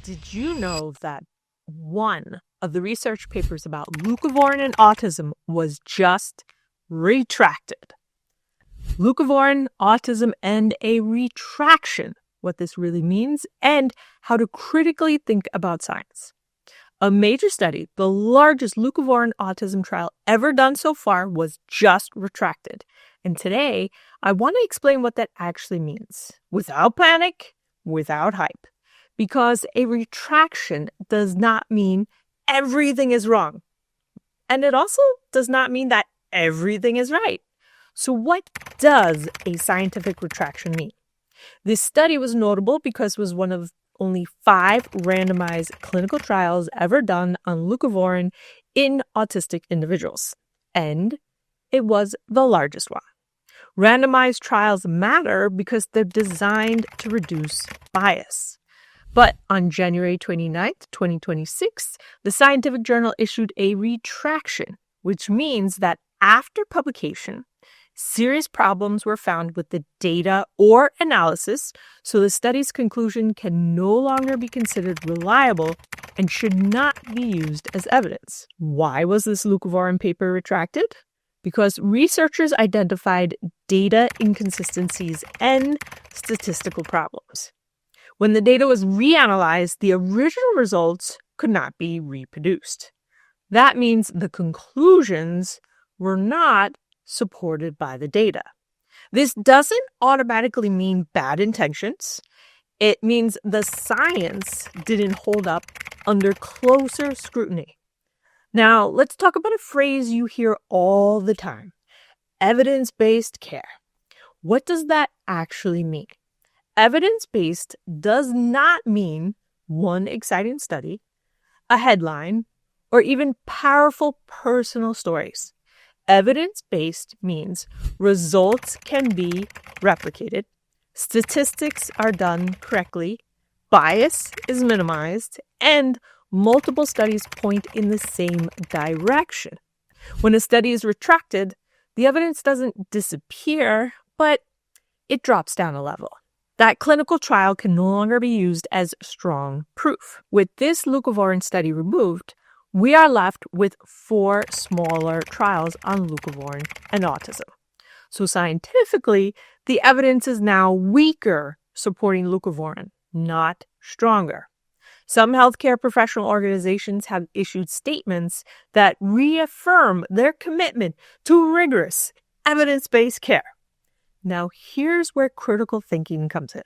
Did you know that one of the research papers about leucovorin and autism was just retracted? Leucovorin, autism, and a retraction, what this really means, and how to critically think about science. A major study, the largest leucovorin autism trial ever done so far, was just retracted. And today, I want to explain what that actually means, without panic, without hype. Because a retraction does not mean everything is wrong. And it also does not mean that everything is right. So what does a scientific retraction mean? This study was notable because it was one of only 5 randomized clinical trials ever done on leucovorin in autistic individuals. And it was the largest one. Randomized trials matter because they're designed to reduce bias. But on January 29th, 2026, the scientific journal issued a retraction, which means that after publication, serious problems were found with the data or analysis, so the study's conclusion can no longer be considered reliable and should not be used as evidence. Why was this leucovorin paper retracted? Because researchers identified data inconsistencies and statistical problems. When the data was reanalyzed, the original results could not be reproduced. That means the conclusions were not supported by the data. This doesn't automatically mean bad intentions. It means the science didn't hold up under closer scrutiny. Now, let's talk about a phrase you hear all the time: evidence-based care. What does that actually mean? Evidence-based does not mean one exciting study, a headline, or even powerful personal stories. Evidence-based means results can be replicated, statistics are done correctly, bias is minimized, and multiple studies point in the same direction. When a study is retracted, the evidence doesn't disappear, but it drops down a level. That clinical trial can no longer be used as strong proof. With this leucovorin study removed, we are left with 4 smaller trials on leucovorin and autism. So scientifically, the evidence is now weaker supporting leucovorin, not stronger. Some healthcare professional organizations have issued statements that reaffirm their commitment to rigorous, evidence-based care. Now, here's where critical thinking comes in.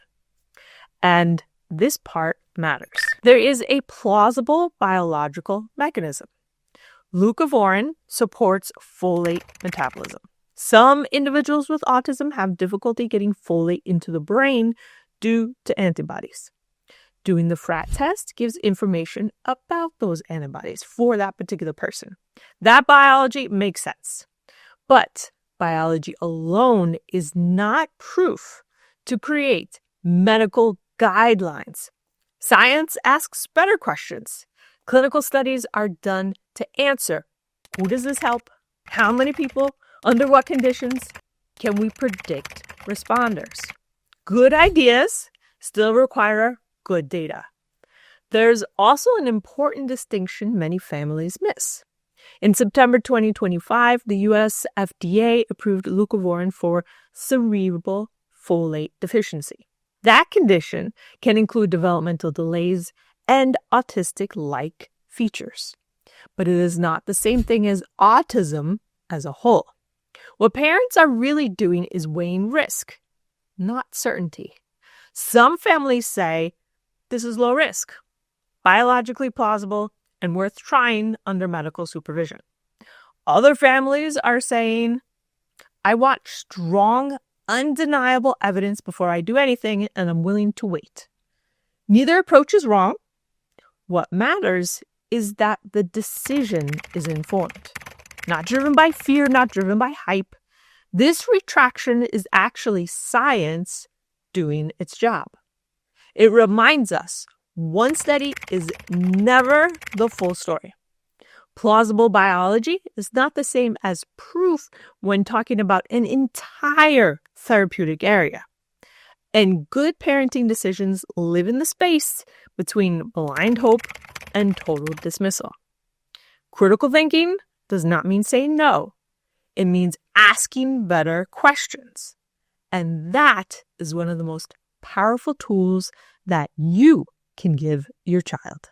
And this part matters. There is a plausible biological mechanism. Leucovorin supports folate metabolism. Some individuals with autism have difficulty getting folate into the brain due to antibodies. Doing the FRAT test gives information about those antibodies for that particular person. That biology makes sense. But biology alone is not proof to create medical guidelines. Science asks better questions. Clinical studies are done to answer: who does this help? How many people? Under what conditions? Can we predict responders? Good ideas still require good data. There's also an important distinction many families miss. In September 2025, the U.S. FDA approved leucovorin for cerebral folate deficiency. That condition can include developmental delays and autistic-like features. But it is not the same thing as autism as a whole. What parents are really doing is weighing risk, not certainty. Some families say, this is low risk, biologically plausible, and worth trying under medical supervision. Other families are saying, I want strong, undeniable evidence before I do anything, and I'm willing to wait. Neither approach is wrong. What matters is that the decision is informed, not driven by fear, not driven by hype. This retraction is actually science doing its job. It reminds us one study is never the full story. Plausible biology is not the same as proof when talking about an entire therapeutic area. And good parenting decisions live in the space between blind hope and total dismissal. Critical thinking does not mean saying no. It means asking better questions. And that is one of the most powerful tools that you can give your child.